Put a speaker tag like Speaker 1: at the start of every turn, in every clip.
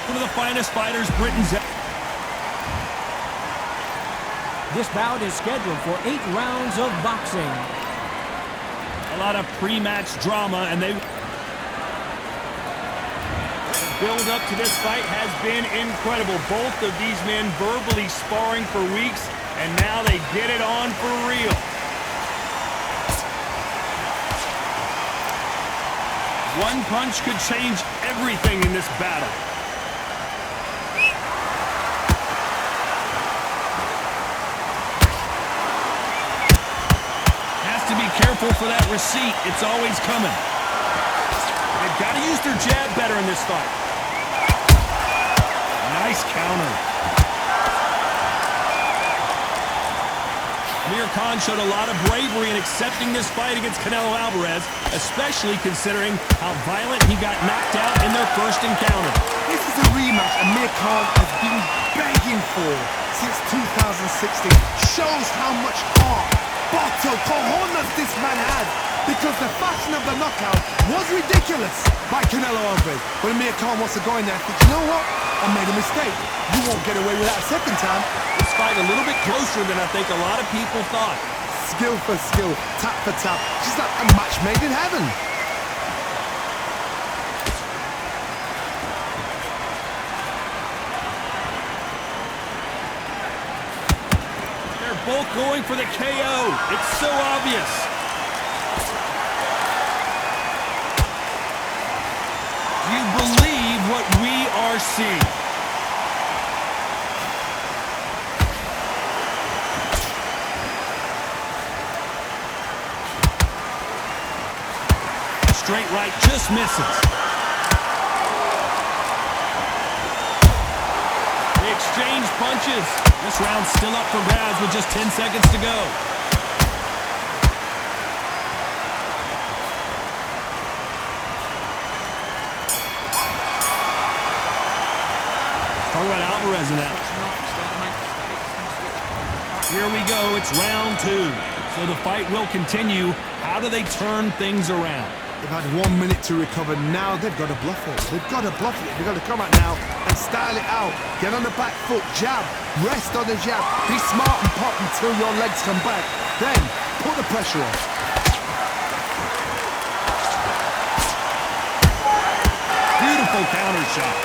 Speaker 1: One of the finest fighters Britain's ever.
Speaker 2: This bout is scheduled for 8 rounds of boxing.
Speaker 1: A lot of pre-match drama, and the build up to this fight has been incredible. Both of these men verbally sparring for weeks, and now they get it on for real. One punch could change everything in this battle. Has to be careful for that receipt. It's always coming. They've got to use their jab better in this fight. Nice counter. Amir Khan showed a lot of bravery in accepting this fight against Canelo Alvarez, especially considering how violent he got knocked out in their first encounter.
Speaker 3: This is a rematch Amir Khan has been begging for since 2016. Shows how much heart, bottle, cojones this man had, because the fashion of the knockout was ridiculous by Canelo Alvarez. But Amir Khan wants to go in there and think, you know what? I made a mistake. You won't get away with that a second time.
Speaker 1: This fight a little bit closer than I think a lot of people thought.
Speaker 3: Skill for skill, tap for tap. She's like a match made in heaven.
Speaker 1: They're both going for the KO. It's so obvious. Do you believe what we are seeing? Straight right just misses. They exchange punches. This round's still up for grabs with just 10 seconds to go. Talk about Alvarez in that. Here we go. It's round 2. So the fight will continue. How do they turn things around?
Speaker 3: They've had 1 minute to recover. Now they've got to bluff it. They've got to bluff it. They've got to come out now and style it out. Get on the back foot, jab, rest on the jab. Be smart and pop until your legs come back. Then put the pressure on.
Speaker 1: Beautiful counter shot.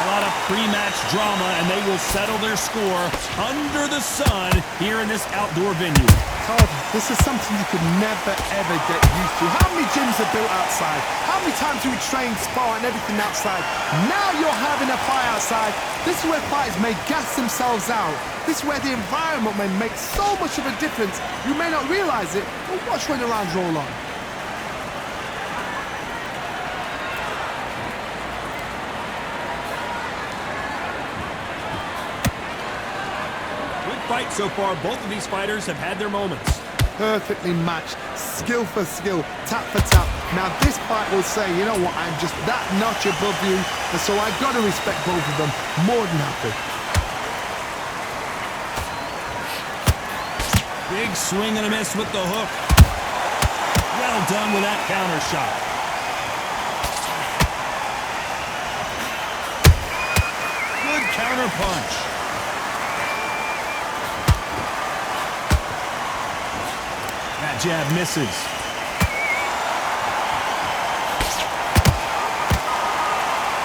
Speaker 1: A lot of pre-match drama, and they will settle their score under the sun here in this outdoor venue.
Speaker 3: Todd, this is something you could never, ever get used to. How many gyms are built outside? How many times do we train, spar, and everything outside? Now you're having a fight outside. This is where fighters may gas themselves out. This is where the environment may make so much of a difference. You may not realize it, but watch when the rounds roll on.
Speaker 1: Fight so far, both of these fighters have had their moments.
Speaker 3: Perfectly matched, skill for skill, tap for tap. Now this fight will say, you know what, I'm just that notch above you, and so I've got to respect both of them more than happy.
Speaker 1: Big swing and a miss with the hook. Well done with that counter shot. Good counter punch. That jab misses.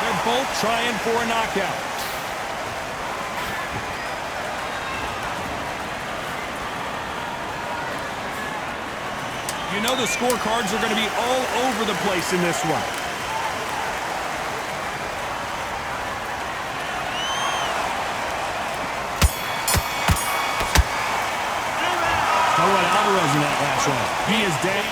Speaker 1: They're both trying for a knockout. You know the scorecards are going to be all over the place in this one. Alvarez in that last round. He is down.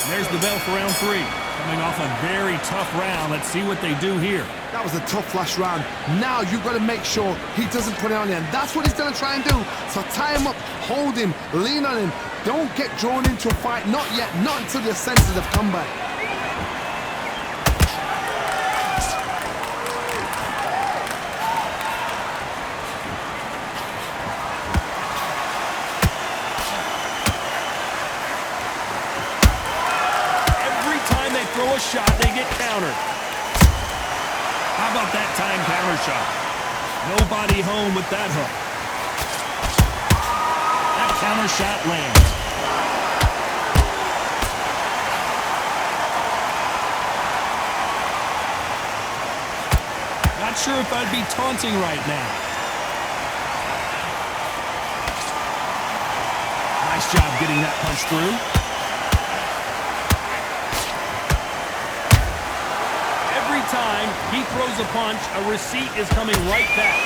Speaker 1: There's the bell for round 3. Coming off a very tough round. Let's see what they do here.
Speaker 3: That was a tough last round. Now you've got to make sure he doesn't put it on you. And that's what he's going to try and do. So tie him up, hold him, lean on him. Don't get drawn into a fight. Not yet. Not until your senses have come back.
Speaker 1: Throw a shot, they get countered. How about that time counter shot? Nobody home with that hook. That counter shot lands. Not sure if I'd be taunting right now. Nice job getting that punch through. Every time he throws a punch, a receipt is coming right back.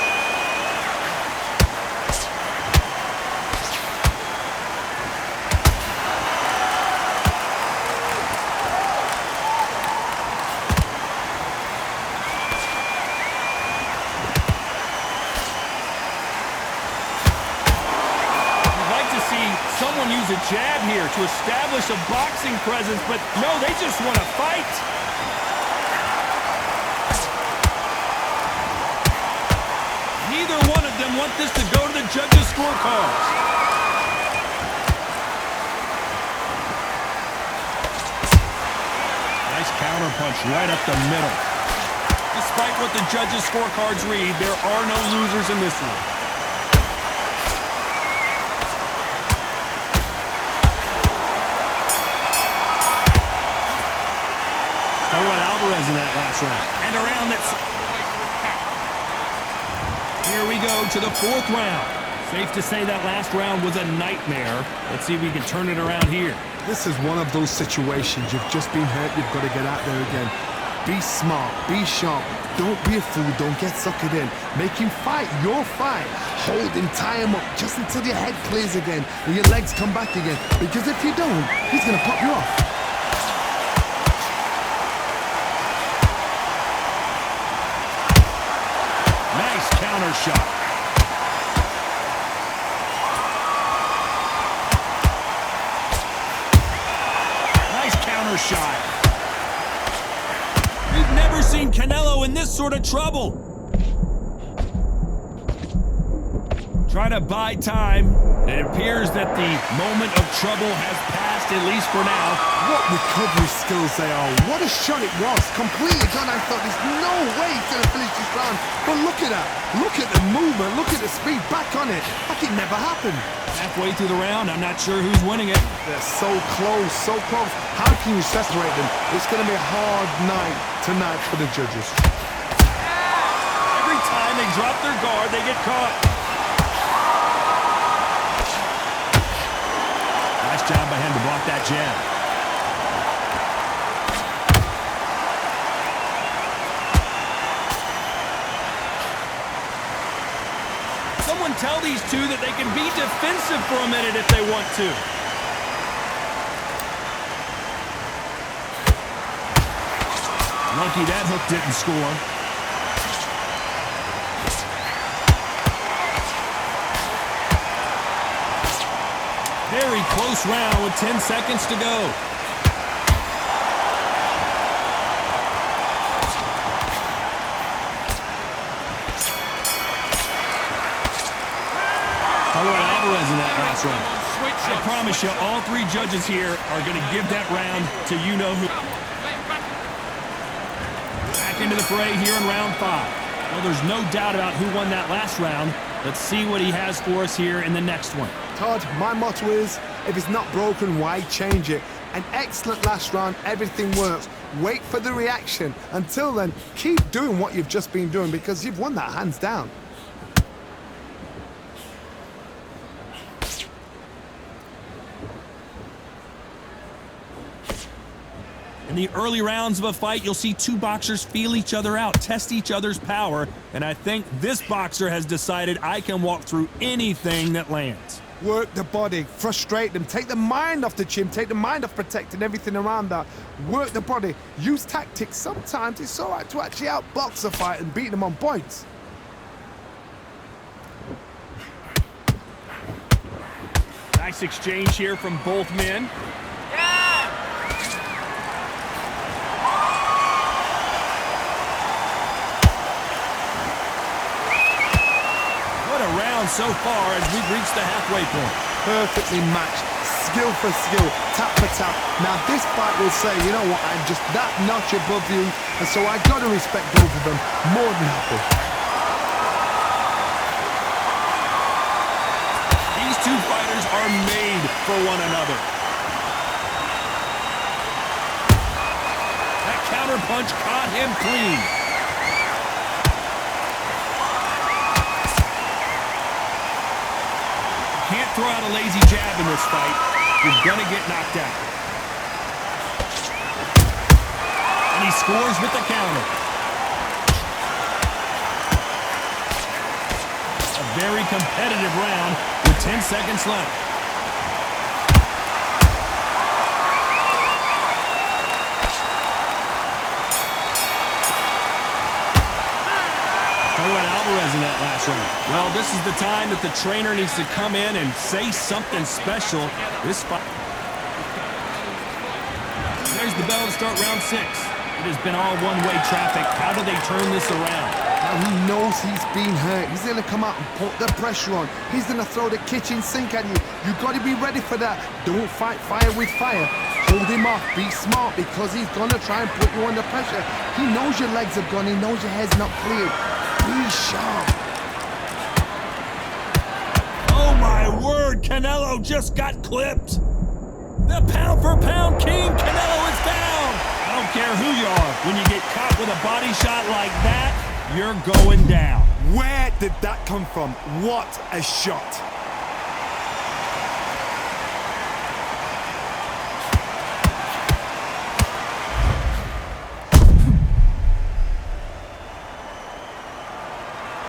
Speaker 1: Someone use a jab here to establish a boxing presence, but no, they just want to fight. Neither one of them want this to go to the judges' scorecards. Nice counter punch right up the middle. Despite what the judges' scorecards read, there are no losers in this one. Alvarez in that last round. And around that. Here we go to the fourth round. Safe to say that last round was a nightmare. Let's see if we can turn it around here.
Speaker 3: This is one of those situations. You've just been hurt. You've got to get out there again. Be smart. Be sharp. Don't be a fool. Don't get suckered in. Make him fight your fight. Hold him, tie him up just until your head clears again and your legs come back again. Because if you don't, he's going to pop you off.
Speaker 1: Counter shot. Nice counter shot. We've never seen Canelo in this sort of trouble. Try to buy time. It appears that the moment of trouble has passed, at least for now.
Speaker 3: What recovery skills they are. What a shot it was. Completely gone. I thought there's no way he's going to finish this round. But look at that. Look at the movement. Look at the speed. Back on it. Like it never happened.
Speaker 1: Halfway through the round, I'm not sure who's winning it.
Speaker 3: They're so close, so close. How can you separate them? It's going to be a hard night tonight for the judges.
Speaker 1: Every time they drop their guard, they get caught. Nice job by him to block that jab. Someone tell these two that they can be defensive for a minute if they want to. Lucky that hook didn't score. Very close round with 10 seconds to go. Alvarez in that last round. I promise you, all three judges here are going to give that round to you-know-who. Back into the fray here in round 5. Well, there's no doubt about who won that last round. Let's see what he has for us here in the next one.
Speaker 3: Todd, my motto is, if it's not broken, why change it? An excellent last round, everything works. Wait for the reaction. Until then, keep doing what you've just been doing because you've won that hands down.
Speaker 1: In the early rounds of a fight, you'll see two boxers feel each other out, test each other's power, and I think this boxer has decided I can walk through anything that lands.
Speaker 3: Work the body, frustrate them, take the mind off the chin, take the mind off protecting everything around that. Work the body, use tactics. Sometimes it's all right to actually outbox a fight and beat them on points.
Speaker 1: Nice exchange here from both men. So far as we've reached the halfway point.
Speaker 3: Perfectly matched, skill for skill, tap for tap. Now this fight will say, you know what, I'm just that notch above you, and so I got to respect both of them more than happy.
Speaker 1: These two fighters are made for one another. That counter punch caught him clean. Can't throw out a lazy jab in this fight. You're gonna get knocked out. And he scores with the counter. A very competitive round with 10 seconds left. Alvarez in that last round. Well, this is the time that the trainer needs to come in and say something special. This fight. There's the bell to start round 6. It has been all one-way traffic. How do they turn this around?
Speaker 3: Now he knows he's been hurt. He's going to come out and put the pressure on. He's going to throw the kitchen sink at you. You got to be ready for that. Don't fight fire with fire. Hold him off. Be smart because he's going to try and put you under pressure. He knows your legs are gone. He knows your head's not cleared. Be sharp.
Speaker 1: Oh my word, Canelo just got clipped. The pound-for-pound king, Canelo, is down. I don't care who you are. When you get caught with a body shot like that, you're going down.
Speaker 3: Where did that come from? What a shot.